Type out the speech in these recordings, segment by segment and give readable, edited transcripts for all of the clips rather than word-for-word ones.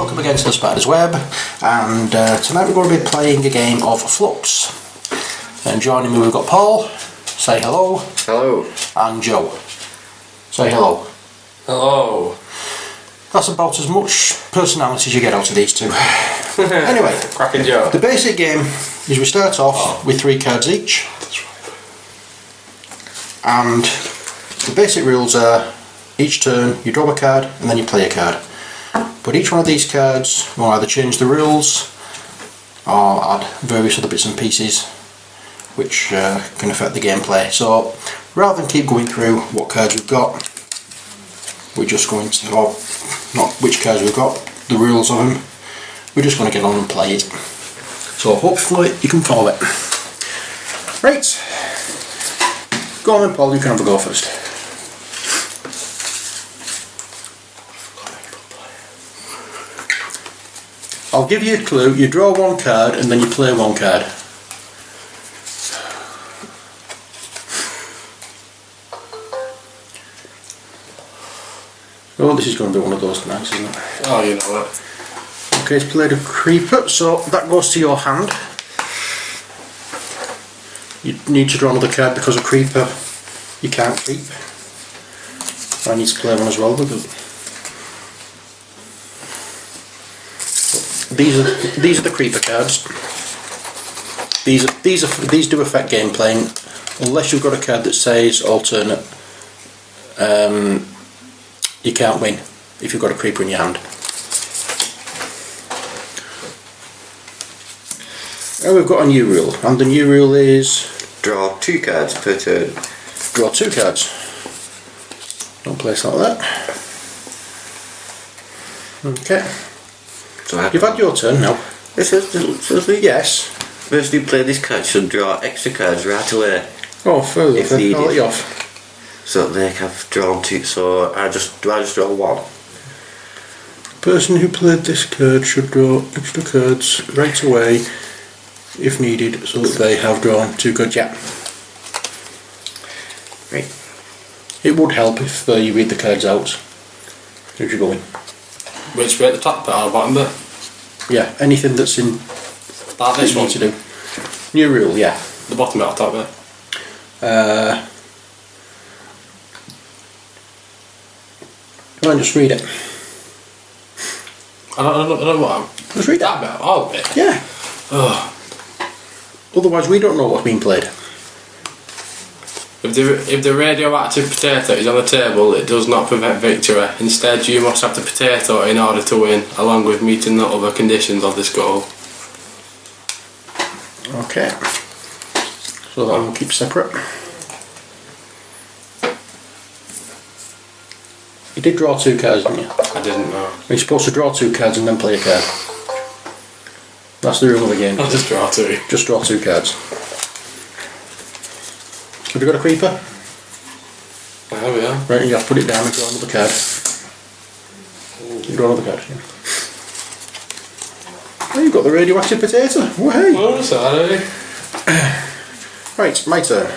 welcome again to the Spider's Web, and tonight we're going to be playing a game of Fluxx. And joining me we've got Paul, say hello. Hello. And Joe, say hello. Hello. That's about as much personality as you get out of these two. Anyway, Cracking Joe. the basic game is we start off with 3 cards each. That's right. And the basic rules are, each turn you draw a card and then you play a card. But each one of these cards will either change the rules or add various other bits and pieces which can affect the gameplay. So rather than keep going through what cards we've got, we're just going to, or not which cards we've got, the rules of them, we're just going to get on and play it. So hopefully you can follow it. Right, go on then Paul, you can have a go first. I'll give you a clue, you draw 1 card and then you play 1 card. Oh, this is going to be one of those tonight, isn't it? Oh, you know it. Okay, it's played a creeper, so that goes to your hand. You need to draw another card because a creeper you can't keep. I need to play one as well, because these are the creeper cards. These do affect game playing, unless you've got a card that says alternate. You can't win if you've got a creeper in your hand. Now we've got a new rule, and the new rule is Draw 2 cards per turn. draw 2 cards. Don't place like that. Okay. So You've had your turn now. This is Yes. first you play this card should draw extra cards right away. Oh, further. If I'll needed. let you off. So they have drawn 2. So I just draw 1? Person who played this card should draw extra cards right away if needed, so that they have drawn 2 cards. Yeah. Right. It would help if you read the cards out as you're going. Which bit, the top bit or the bottom bit? Yeah, anything that's in Like this you one? need to do. New rule, yeah. The bottom bit or top bit? Come on, just read it. I don't know what I'm... Just read That it. bit? All of it? Yeah. Oh. Otherwise, we don't know what's being played. If the radioactive potato is on the table, it does not prevent victory. Instead, you must have the potato in order to win, along with meeting the other conditions of this goal. Okay. So that one will keep separate. You did draw 2 cards, didn't you? I didn't know. You're supposed to draw 2 cards and then play a card. That's the rule of the game. I'll just draw 2. Just draw 2 cards. Have you got a creeper? I have, yeah. Right, you have to put it down and draw another card. You draw another card, yeah. Oh, you've got the radioactive potato. Woohoo! Oh, sorry. Right, my turn.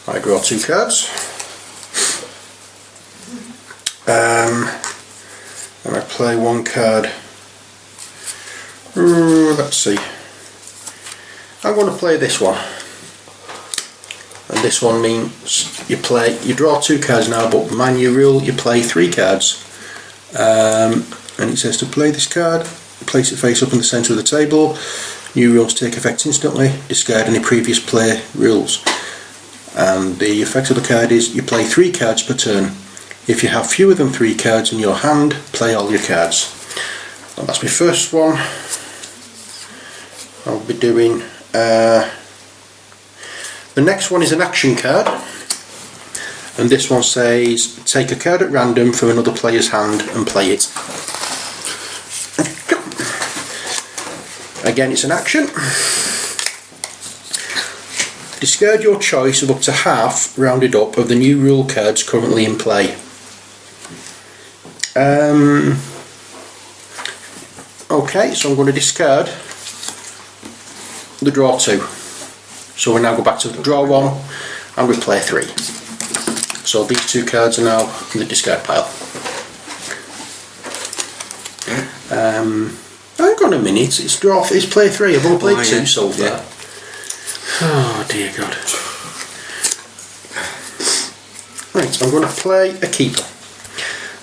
I draw 2 cards. And I play 1 card. Let's see. I'm going to play this one. And this one means you draw 2 cards now, but my new rule, you play 3 cards. And it says to play this card, place it face up in the centre of the table. New rules take effect instantly. Discard any previous play rules. And the effect of the card is you play 3 cards per turn. If you have fewer than 3 cards in your hand, play all your cards. And that's my first one. I'll be doing... the next one is an action card. And this one says, take a card at random from another player's hand and play it. Again, it's an action. Discard your choice of up to half, rounded up, of the new rule cards currently in play. Okay, so I'm going to discard the draw 2. So we now go back to the draw 1 and we play 3. So these 2 cards are now in the discard pile. Hang on a minute, it's play 3, I've only played 2 yeah. so far. Yeah. Oh dear God. Right, I'm going to play a keeper.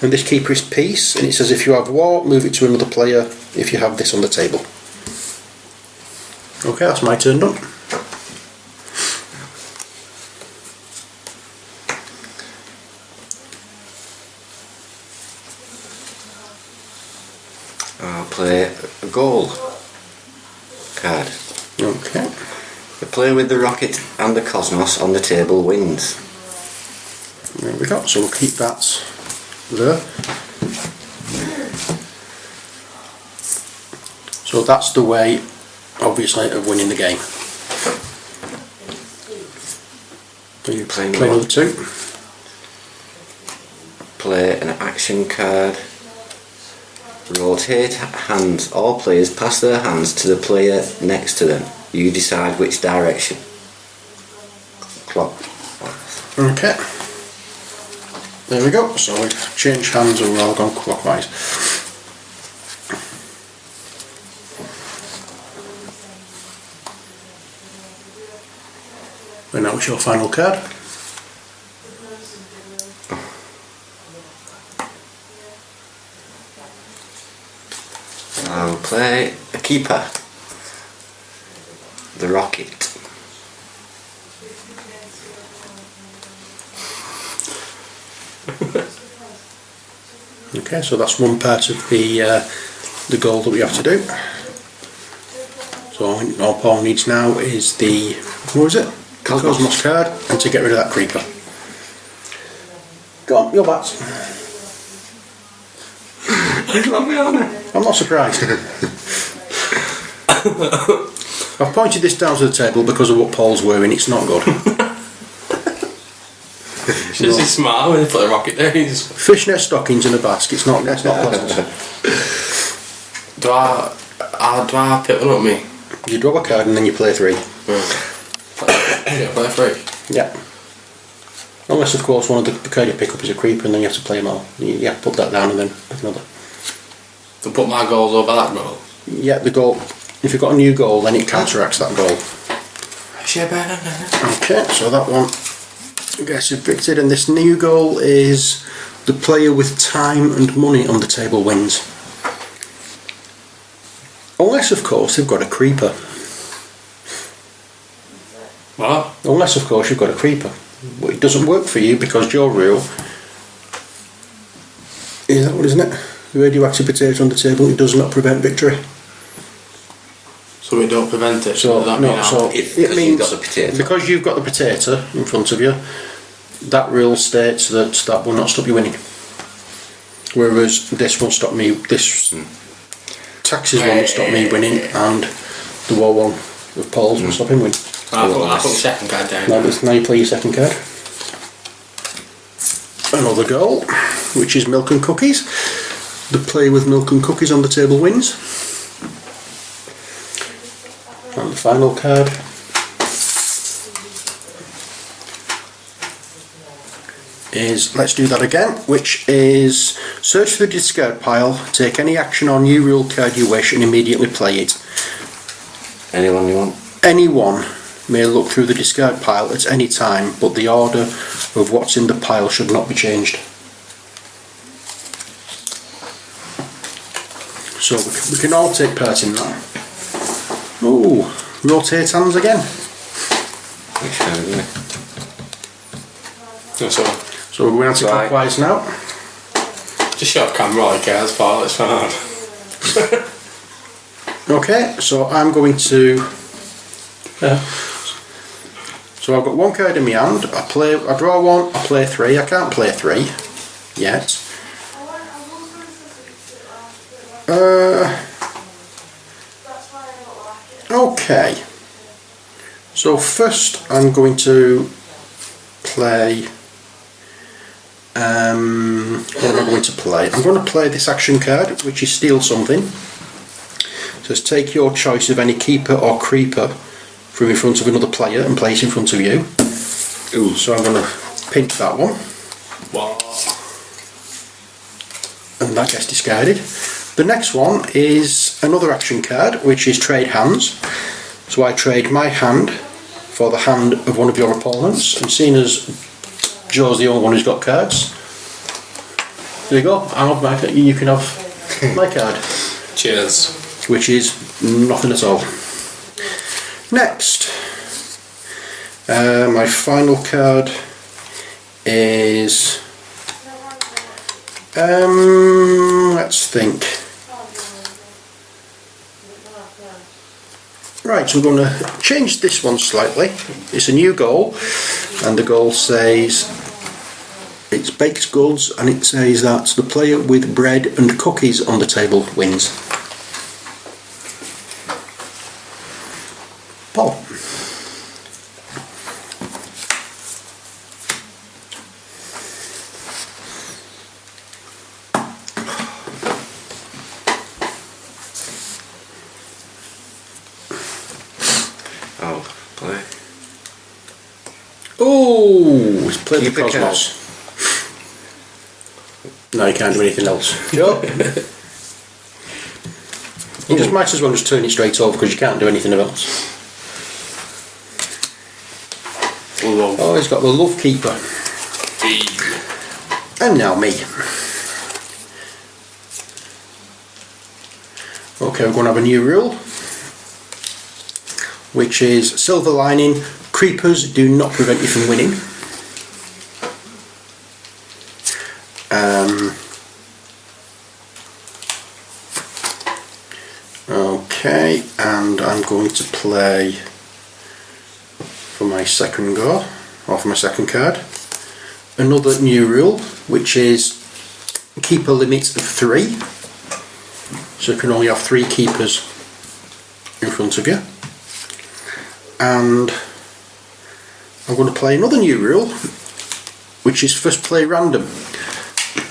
And this keeper is peace, and it says if you have war, move it to another player if you have this on the table. Okay, that's my turn done. I'll play a goal card. Okay. The player with the rocket and the cosmos on the table wins. There we go, so we'll keep that there. So that's the way, obviously, of winning the game. You play another 2. Play an action card. Rotate hands. All players pass their hands to the player next to them. You decide which direction. Clock. Okay. There we go. So we've changed hands and we're all gone clockwise. And now it's your final card. I'll play a keeper. The rocket. Okay, so that's one part of the goal that we have to do. So all Paul needs now is the, what was it? Cosmos card, and to get rid of that creeper. Go on, your bats. I'm not surprised. I've pointed this down to the table because of what Paul's wearing, it's not good. She's no. Smart when they put a rocket there. Fishnet stockings in a basket, it's not pleasant. Do I pick one up me? You draw a card and then you play 3. Yeah, play 3? Yeah. Unless of course one of the card you pick up is a creeper and then you have to play them all. You have to put that down and then pick another. To put my goals over that goal? Yeah, the goal. If you've got a new goal then it counteracts that goal. Okay, so that one gets evicted, and this new goal is the player with time and money on the table wins. Unless of course they've got a creeper. What? Unless of course you've got a creeper. But it doesn't work for you because your rule is that one, isn't it? The radioactive potato on the table, it does not prevent victory. So it don't prevent it? So that no, so it means got the potato. because you've got the potato in front of you, that rule states that will not stop you winning. Whereas this will stop me. This taxes one will stop me winning, and the war one of Paul's will stop him winning. I'll put the second card down. Now you play your second card. Another goal, which is milk and cookies. The player with milk and cookies on the table wins. And the final card is, let's do that again, which is search through the discard pile, take any action on new rule card you wish and immediately play it. Anyone you want? Anyone may look through the discard pile at any time, but the order of what's in the pile should not be changed. So we can all take part in that. Ooh, rotate hands again. So we're going anti-clockwise now. Just show camera like as far, it's hard. Okay, so I'm going to. So I've got one card in my hand. I draw one. I play 3. I can't play 3 yet. Okay. So first I'm going to play. What am I going to play? I'm going to play this action card, which is steal something. It says take your choice of any keeper or creeper from in front of another player and place in front of you. Ooh. So I'm going to pinch that one. Wow. And that gets discarded. The next one is another action card, which is trade hands. So I trade my hand for the hand of one of your opponents, and seeing as Joe's the only one who's got cards, there you go, I'll have my, you can have my card. Cheers. Which is nothing at all. Next, my final card is, let's think. Right, so we're going to change this one slightly. It's a new goal, and the goal says it's baked goods, and it says that the player with bread and cookies on the table wins. Paul. I'll play. Oh, it's played the Keep a card. Cosmos. No, you can't do anything else. Joe? You just might as well just turn it straight over because you can't do anything else. Love. Oh, he's got the Love Keeper. And now me. Okay, we're going to have a new rule, which is silver lining: creepers do not prevent you from winning. Okay, and I'm going to play for my second go, or for my second card, another new rule, which is keeper limit of 3. So you can only have 3 keepers in front of you. And I'm going to play another new rule, which is first play random,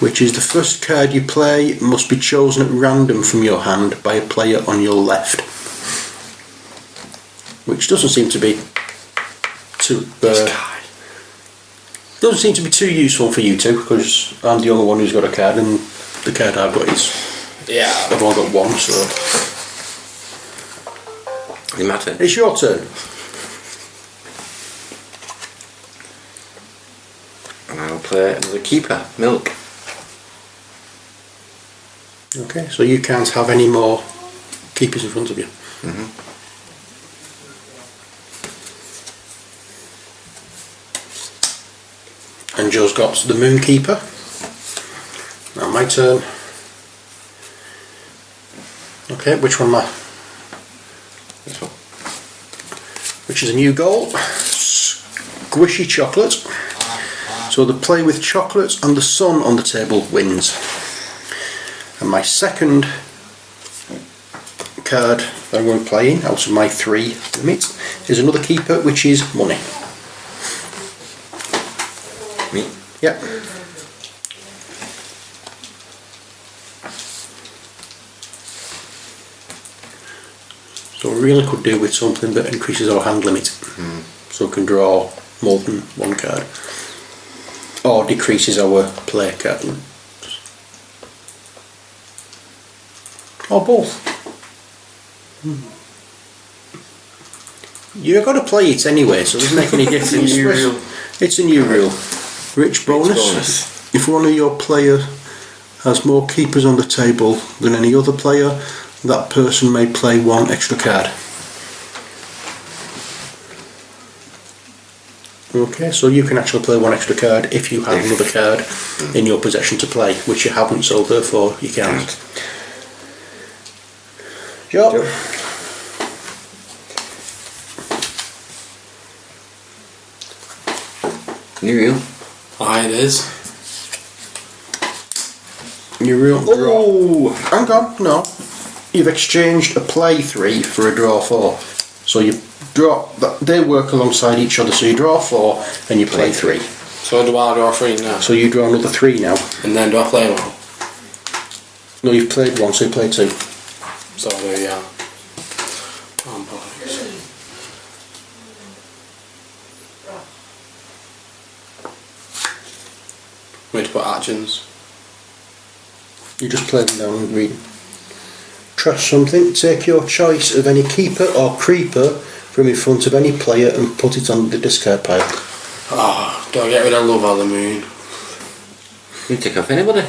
which is the first card you play must be chosen at random from your hand by a player on your left, which doesn't seem to be too useful for you two, because I'm the only one who's got a card, and the card I've got is, I've only got one, so It's my turn. it's your turn. And I'll play another keeper, Milk. Okay, so you can't have any more keepers in front of you. And Joe's got the Moon Keeper. Now my turn. Okay, which one am I? This one. Which is a new goal. Squishy chocolate. So the play with chocolate and the sun on the table wins. And my second card that I'm going to play in, out of my 3 limit, is another keeper, which is money. Me. Yep. So we really could do with something that increases our hand limit. So we can draw more than 1 card. Or decreases our play card limit. Or both. You've got to play it anyway, so it doesn't make any difference. It's a new rule. It's a new rule. Rich bonus. bonus. If one of your player has more keepers on the table than any other player, that person may play 1 extra card. Okay, so you can actually play 1 extra card if you have another card in your possession to play, which you haven't, so therefore you can't. Joe. New rule. Aye, it is. New rule. Oh, hang on, no. You've exchanged a play 3 for a draw 4. So you draw, they work alongside each other, so you draw 4 and you play 3. So do I draw 3 now? So you draw another 3 now. And then do I play 1? No, you've played 1, so you play 2. So there you are. Oh, boys. Where to put actions? You just play them down and read. Trash something. Take your choice of any keeper or creeper from in front of any player and put it on the discard pile. Oh, do I get rid of love or the moon? You can take off anybody.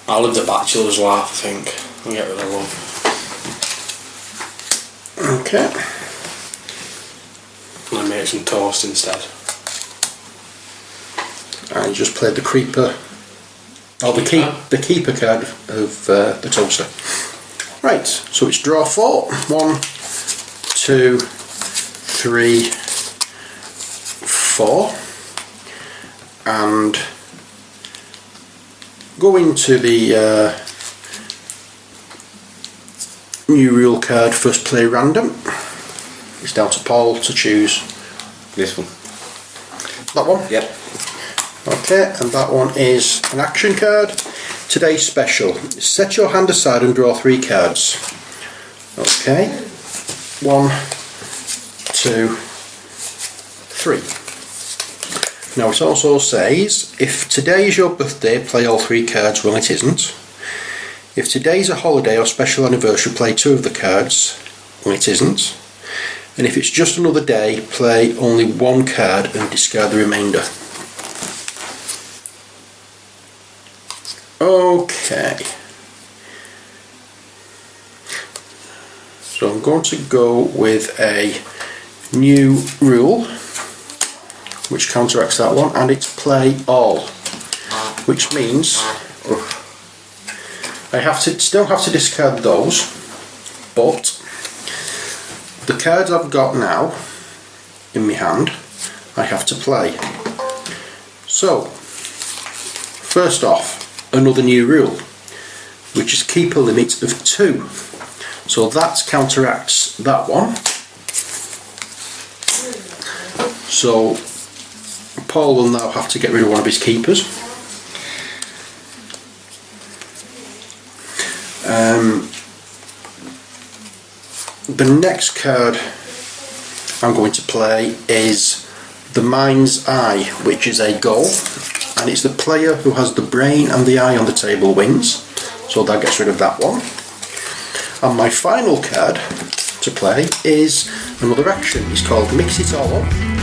I'll live the bachelor's life, I think. I'll get rid of love. Okay. And I make some toast instead. And you just played the creeper. Oh, the keeper card of the toaster. Right, so it's draw 4. 1, 2, 3, 4. And go into the new rule card, first play random. It's down to Paul to choose. This one. That one? Yep. Okay, and that one is an action card. Today's special. Set your hand aside and draw 3 cards. Okay. 1, 2, 3. Now it also says, if today is your birthday, play all 3 cards. Well, it isn't. If today's a holiday or special anniversary, play 2 of the cards. Well, it isn't. And if it's just another day, play only 1 card and discard the remainder. Okay. So I'm going to go with a new rule which counteracts that one, and it's play all, which means I still have to discard those, but the cards I've got now in my hand I have to play. So first off, another new rule, which is keep a limit of 2. So that counteracts that one. So Paul will now have to get rid of one of his keepers. The next card I'm going to play is the Mind's Eye, which is a goal, and it's the player who has the brain and the eye on the table wins, so that gets rid of that one. And my final card to play is another action. It's called Mix It All Up.